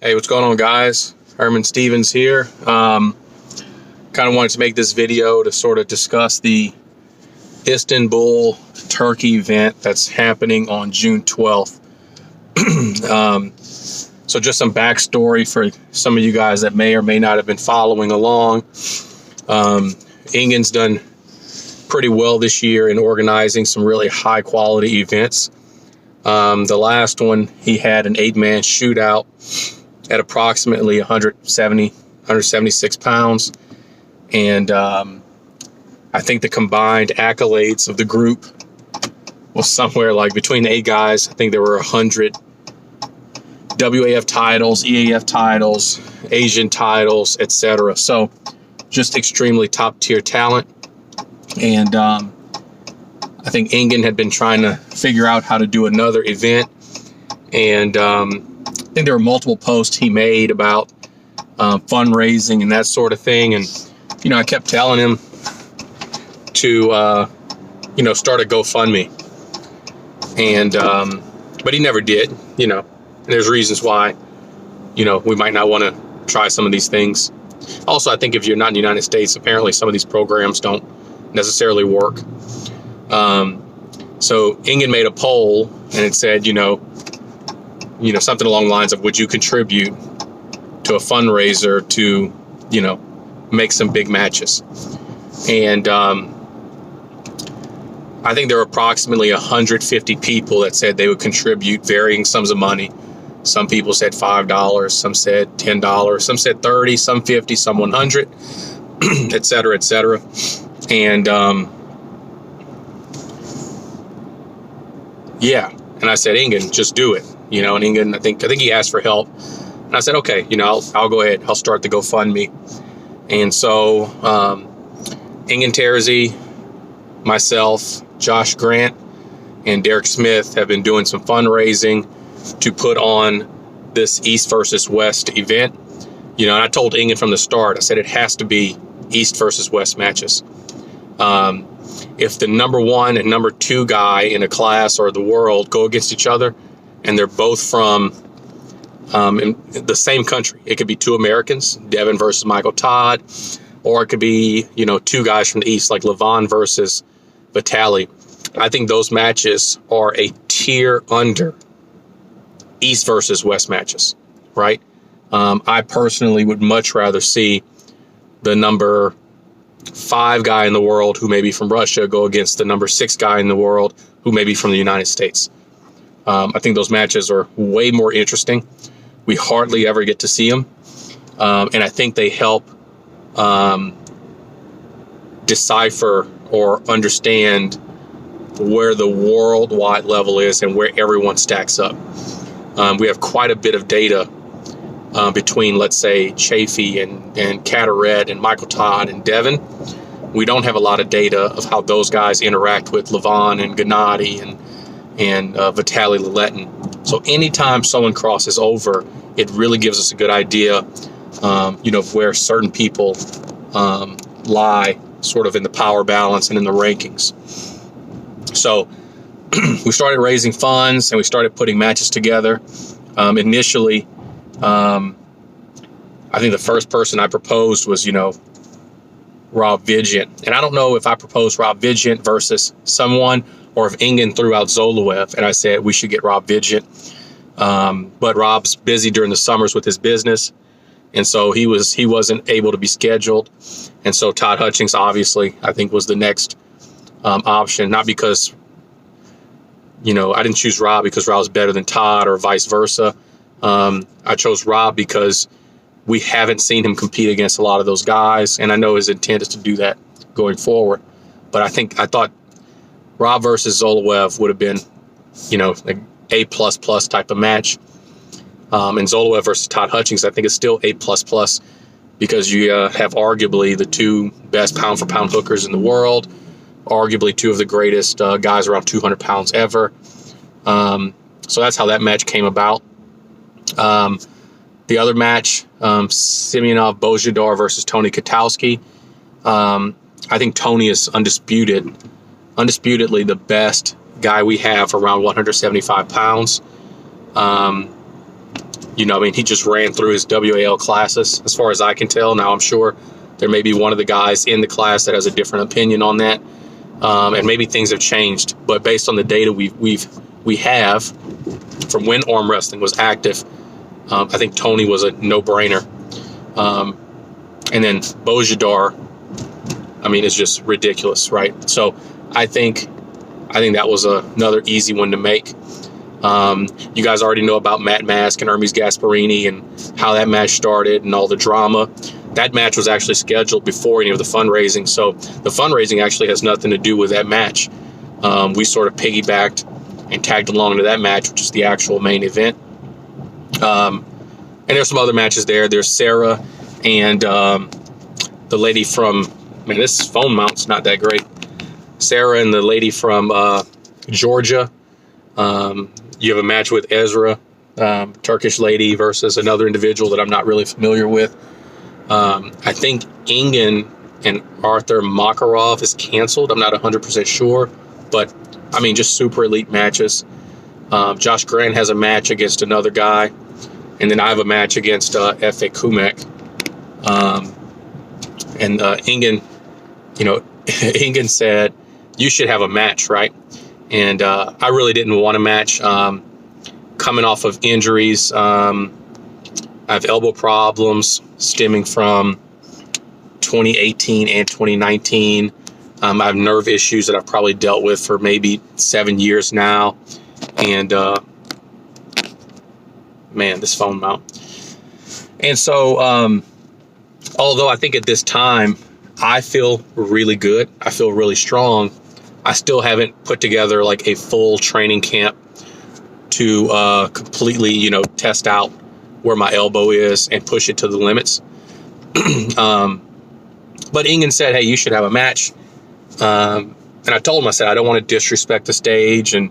Hey, what's going on, guys? Herman Stevens here. Kind of wanted to make this video to sort of discuss the Istanbul Turkey event that's happening on June 12th. So just some backstory for some of you guys that may or may not have been following along. Engen's done pretty well this year in organizing some really high quality events. The last one, he had an 8-man shootout at approximately 176 pounds. And I think the combined accolades of the group was somewhere like between the 8 guys, I think there were 100 WAF titles, EAF titles, Asian titles, etc. So just extremely top tier talent. And I think Engen had been trying to figure out how to do another event. And I think there were multiple posts he made about fundraising and that sort of thing. And, you know, I kept telling him to, start a GoFundMe. And, but he never did, and there's reasons why, we might not want to try some of these things. Also, I think if you're not in the United States, apparently some of these programs don't necessarily work. So Engen made a poll and it said, something along the lines of, would you contribute to a fundraiser to, make some big matches? And I think there were approximately 150 people that said they would contribute varying sums of money. Some people said $5, some said $10, some said $30, some $50, some $100, et cetera, et cetera. And and I said, Engen, just do it. And Engen, I think he asked for help. And I said, okay, I'll go ahead. I'll start the GoFundMe. And so Engen Terzi, myself, Josh Grant, and Derek Smith have been doing some fundraising to put on this East versus West event. And I told Engen from the start, I said it has to be East versus West matches. If the number 1 and number 2 guy in a class or the world go against each other, and they're both from in the same country, it could be 2 Americans, Devin versus Michael Todd, or it could be 2 guys from the East, like Levon versus Vitaly. I think those matches are a tier under East versus West matches, right? I personally would much rather see the number 5 guy in the world who may be from Russia go against the number 6 guy in the world who may be from the United States. I think those matches are way more interesting. We hardly ever get to see them. And I think they help decipher or understand where the worldwide level is and where everyone stacks up. We have quite a bit of data between, let's say, Chafee and Cataret and Michael Todd and Devin. We don't have a lot of data of how those guys interact with Levon and Gennady and Vitaly Laletin. So anytime someone crosses over, it really gives us a good idea, of where certain people lie sort of in the power balance and in the rankings. So we started raising funds and we started putting matches together. Initially, I think the first person I proposed was, Rob Vigent. And I don't know if I proposed Rob Vigent versus someone or if Engen threw out Zoloev and I said we should get Rob Vigent. But Rob's busy during the summers with his business. And so he wasn't able to be scheduled. And so Todd Hutchings, obviously, I think was the next option. Not because, I didn't choose Rob because Rob's better than Todd or vice versa. I chose Rob because we haven't seen him compete against a lot of those guys. And I know his intent is to do that going forward. But I thought Rob versus Zoloev would have been, like A++ type of match. And Zoloev versus Todd Hutchings, I think, is still A++ because you have arguably the 2 best pound-for-pound hookers in the world, arguably 2 of the greatest guys around 200 pounds ever. So that's how that match came about. The other match, Simeonov Bozhidar versus Tony Kotowski. I think Tony is undisputedly the best guy we have around 175 pounds. I mean, he just ran through his WAL classes, as far as I can tell. Now, I'm sure there may be one of the guys in the class that has a different opinion on that, and maybe things have changed. But based on the data we have from when arm wrestling was active, I think Tony was a no-brainer. And then Bojidar, I mean, it's just ridiculous, right? So I think that was another easy one to make. You guys already know about Matt Mask and Hermes Gasparini and how that match started and all the drama. That match was actually scheduled before any of the fundraising, so the fundraising actually has nothing to do with that match. We sort of piggybacked and tagged along to that match, which is the actual main event. And there's some other matches there. There's Sarah and the lady from, man, this phone mount's not that great. Sarah and the lady from Georgia. You have a match with Ezra, Turkish lady, versus another individual that I'm not really familiar with. I think Ingen and Arthur Makarov is canceled. I'm not 100% sure, but I mean, just super elite matches. Josh Grant has a match against another guy, and then I have a match against F.A. Komek. And Ingen, Ingen said, you should have a match, right? And I really didn't want a match. Coming off of injuries, I have elbow problems stemming from 2018 and 2019. I have nerve issues that I've probably dealt with for maybe 7 years now. And man, this phone mount. And so, although I think at this time I feel really good, I feel really strong, I still haven't put together like a full training camp to completely, test out where my elbow is and push it to the limits. But Ingen said, hey, you should have a match. And I told him, I said, I don't want to disrespect the stage and,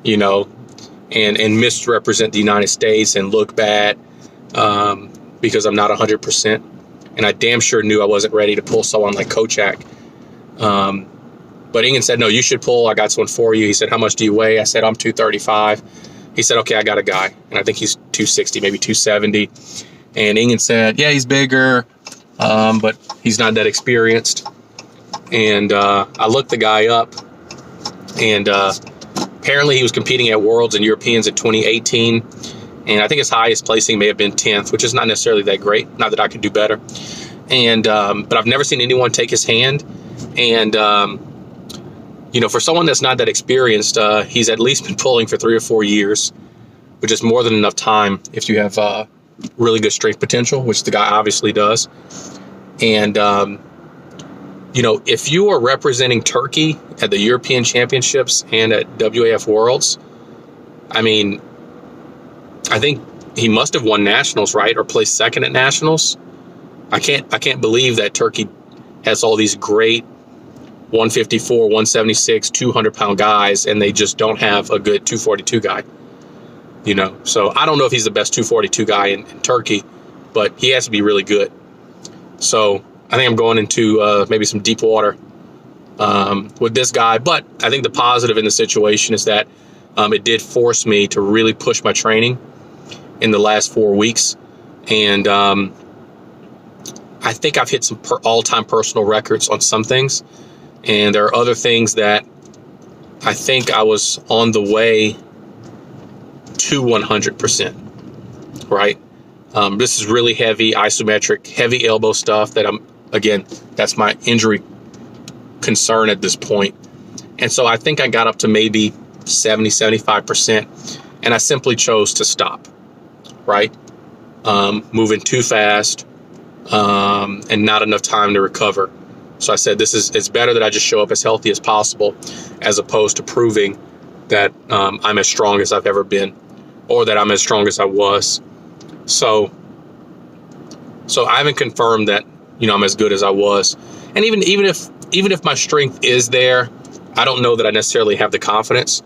and misrepresent the United States and look bad because I'm not 100%. And I damn sure knew I wasn't ready to pull someone like Kochak. But Ingen said, no, you should pull. I got someone for you. He said, how much do you weigh? I said, I'm 235. He said, okay, I got a guy. And I think he's 260, maybe 270. And Ingen said, yeah, he's bigger, but he's not that experienced. And I looked the guy up. And apparently he was competing at Worlds and Europeans in 2018. And I think his highest placing may have been 10th, which is not necessarily that great. Not that I could do better. And but I've never seen anyone take his hand. And for someone that's not that experienced, he's at least been pulling for 3 or 4 years, which is more than enough time if you have really good strength potential, which the guy obviously does. And, if you are representing Turkey at the European Championships and at WAF Worlds, I mean, I think he must have won nationals, right? Or placed second at nationals. I can't believe that Turkey has all these great 154, 176, 200-pound guys, and they just don't have a good 242 guy. So I don't know if he's the best 242 guy in Turkey, but he has to be really good. So I think I'm going into maybe some deep water with this guy. But I think the positive in the situation is that it did force me to really push my training in the last 4 weeks. And I think I've hit some all-time personal records on some things. And there are other things that I think I was on the way to 100%, right? This is really heavy, isometric, heavy elbow stuff that that's my injury concern at this point. And so I think I got up to maybe 70, 75%, and I simply chose to stop, right? Moving too fast and not enough time to recover. So I said, it's better that I just show up as healthy as possible, as opposed to proving that I'm as strong as I've ever been, or that I'm as strong as I was. So I haven't confirmed that I'm as good as I was. And even if my strength is there, I don't know that I necessarily have the confidence.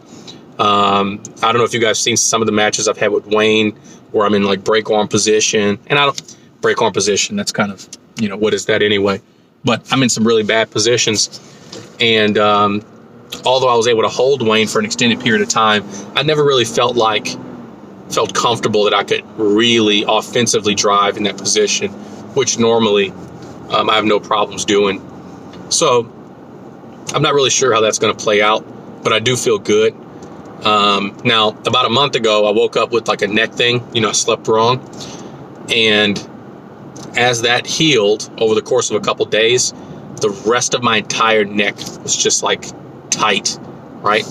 I don't know if you guys have seen some of the matches I've had with Wayne, where I'm in like break arm position, and I don't break arm position. That's kind of what is that anyway? But I'm in some really bad positions. And although I was able to hold Wayne for an extended period of time, I never really felt like felt comfortable that I could really offensively drive in that position, which normally I have no problems doing. So I'm not really sure how that's going to play out, but I do feel good. Now, about a month ago, I woke up with like a neck thing. I slept wrong. And as that healed over the course of a couple days, the rest of my entire neck was just like tight, right?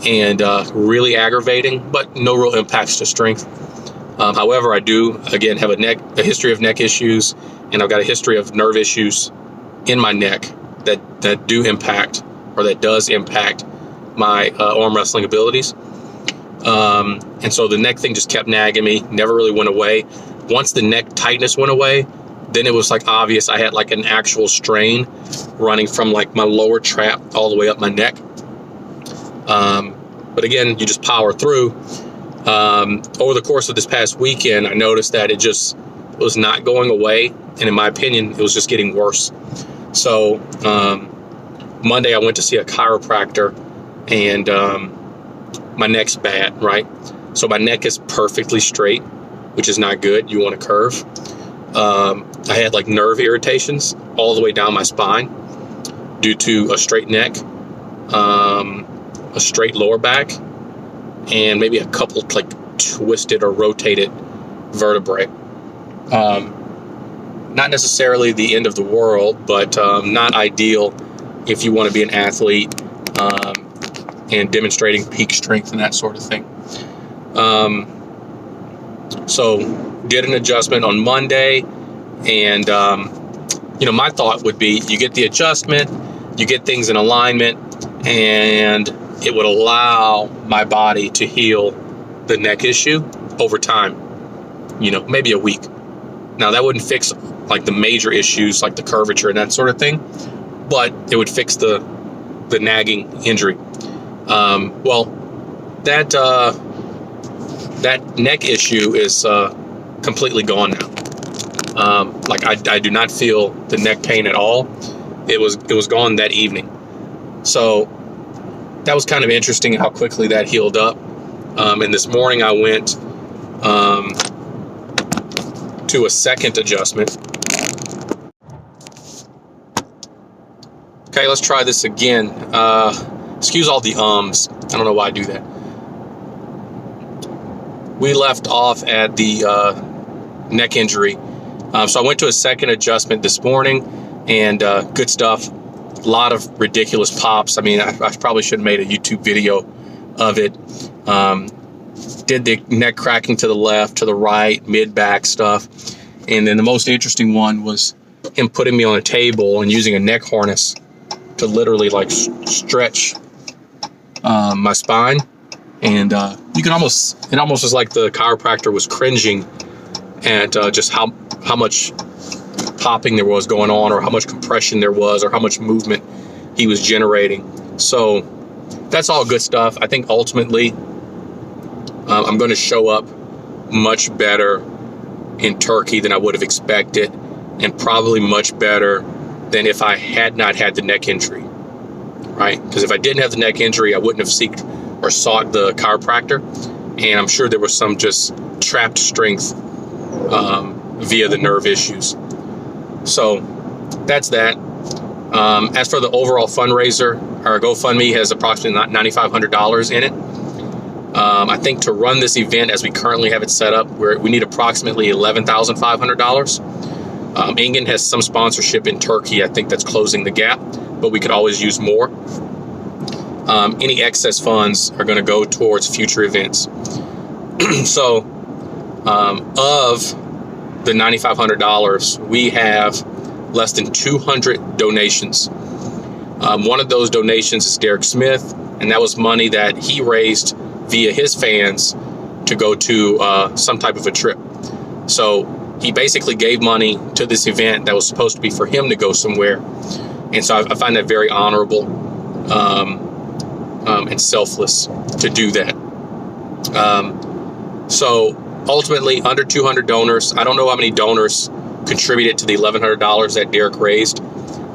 And really aggravating, but no real impacts to strength. However, I do, again, have a history of neck issues, and I've got a history of nerve issues in my neck that do impact, or that does impact, my arm wrestling abilities. And so the neck thing just kept nagging me, never really went away. Once the neck tightness went away, then it was like obvious I had like an actual strain running from like my lower trap all the way up my neck. But again, you just power through. Over the course of this past weekend, I noticed that it just was not going away. And in my opinion, it was just getting worse. So Monday I went to see a chiropractor, and my neck's bad, right? So my neck is perfectly straight, which is not good. You want to curve. I had like nerve irritations all the way down my spine due to a straight neck, a straight lower back, and maybe a couple like twisted or rotated vertebrae. Not necessarily the end of the world, but not ideal if you want to be an athlete and demonstrating peak strength and that sort of thing. So did an adjustment on Monday, and my thought would be you get the adjustment, you get things in alignment, and it would allow my body to heal the neck issue over time, maybe a week. Now that wouldn't fix like the major issues like the curvature and that sort of thing, but it would fix the nagging injury. Well, that neck issue is completely gone now. Like I do not feel the neck pain at all. It was gone that evening. So that was kind of interesting how quickly that healed up. And this morning I went to a second adjustment. Okay, let's try this again. Excuse all the ums. I don't know why I do that. We left off at the neck injury. So I went to a second adjustment this morning, and good stuff. A lot of ridiculous pops. I mean, I probably should have made a YouTube video of it. Did the neck cracking to the left, to the right, mid-back stuff. And then the most interesting one was him putting me on a table and using a neck harness to literally like stretch my spine. And it almost was like the chiropractor was cringing at just how much popping there was going on, or how much compression there was, or how much movement he was generating. So that's all good stuff. I think ultimately I'm going to show up much better in Turkey than I would have expected, and probably much better than if I had not had the neck injury, right? Because if I didn't have the neck injury, I wouldn't have sought the chiropractor, and I'm sure there was some just trapped strength via the nerve issues. So that's that. As for the overall fundraiser, our GoFundMe has approximately $9,500 in it. I think to run this event as we currently have it set up, we need approximately $11,500. Engin has some sponsorship in Turkey. I think that's closing the gap, but we could always use more. Any excess funds are going to go towards future events. So of the $9,500, we have less than 200 donations. One of those donations is Derek Smith, and that was money that he raised via his fans to go to some type of a trip. So he basically gave money to this event that was supposed to be for him to go somewhere. And so I find that very honorable and selfless to do that. So ultimately, under 200 donors. I don't know how many donors contributed to the $1,100 that Derek raised,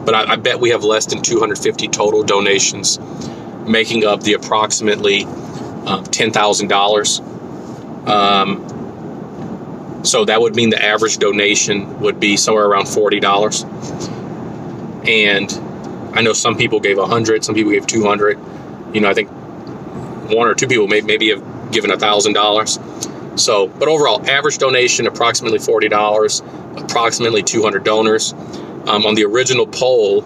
but I bet we have less than 250 total donations, making up the approximately $10,000 So that would mean the average donation would be somewhere around $40. And I know some people gave 100, some people gave 200. I think one or two people maybe have given $1,000. So, but overall, average donation approximately $40, approximately 200 donors. On the original poll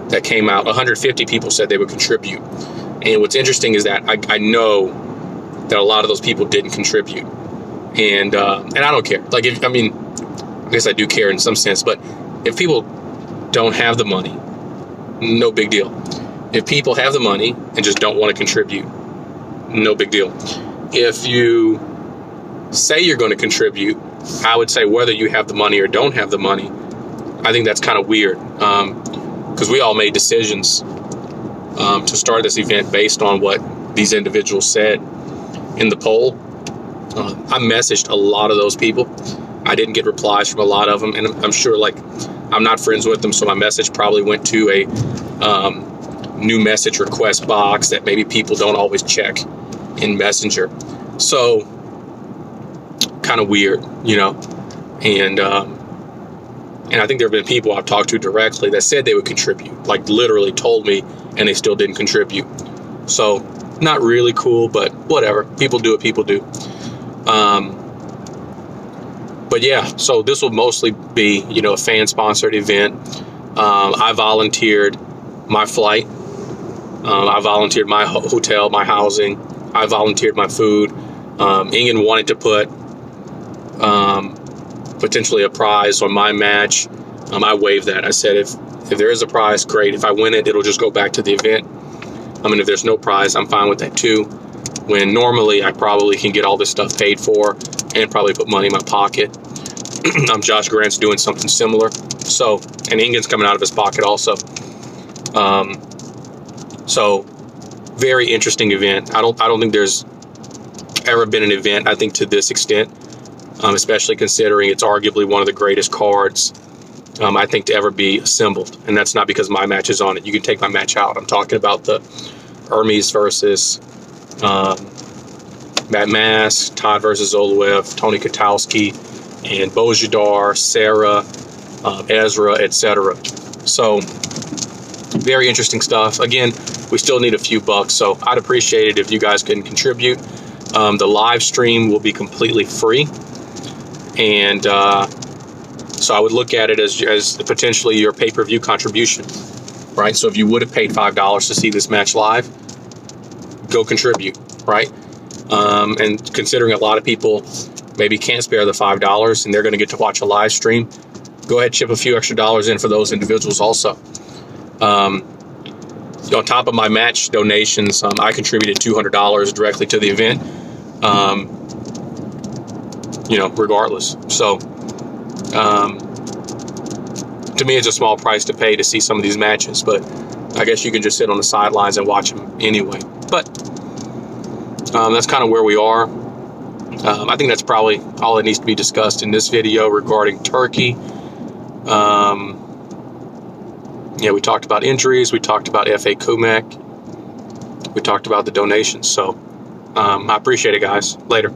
that came out, 150 people said they would contribute. And what's interesting is that I know that a lot of those people didn't contribute, and I don't care. Like, I guess I do care in some sense, but if people don't have the money, no big deal. If people have the money and just don't want to contribute, no big deal. If you say you're going to contribute, I would say whether you have the money or don't have the money, I think that's kind of weird, because we all made decisions to start this event based on what these individuals said in the poll. I messaged a lot of those people. I didn't get replies from a lot of them, and I'm sure, like, I'm not friends with them, so my message probably went to a new message request box that maybe people don't always check in Messenger. So kind of weird, and I think there have been people I've talked to directly that said they would contribute, like literally told me, and they still didn't contribute. So not really cool, but whatever. People do what people do. But yeah, so this will mostly be, a fan-sponsored event. I volunteered my flight. I volunteered my hotel, my housing. I volunteered my food. Ingen wanted to put potentially a prize on my match. I waived that. I said, if there is a prize, great. If I win it, it'll just go back to the event. If there's no prize, I'm fine with that too. When normally I probably can get all this stuff paid for and probably put money in my pocket. Josh Grant's doing something similar. So, and Ingen's coming out of his pocket also. So very interesting event. I don't think there's ever been an event, I think, to this extent, especially considering it's arguably one of the greatest cards, I think, to ever be assembled. And that's not because my match is on it. You can take my match out. I'm talking about the Hermes versus Matt Mask, Todd versus Zoloev, Tony Kotowski, and Bojidar, Sarah, Ezra, etc. So very interesting stuff. Again, we still need a few bucks, so I'd appreciate it if you guys can contribute. The live stream will be completely free, and so I would look at it as potentially your pay-per-view contribution, right? So if you would have paid $5 to see this match live, go contribute, right? And considering a lot of people maybe can't spare the $5 and they're going to get to watch a live stream, go ahead, chip a few extra dollars in for those individuals also. On top of my match donations, I contributed $200 directly to the event, regardless. So, to me, it's a small price to pay to see some of these matches, but I guess you can just sit on the sidelines and watch them anyway. But that's kind of where we are. I think that's probably all that needs to be discussed in this video regarding Turkey. We talked about injuries. We talked about FA Komek. We talked about the donations. So I appreciate it, guys. Later.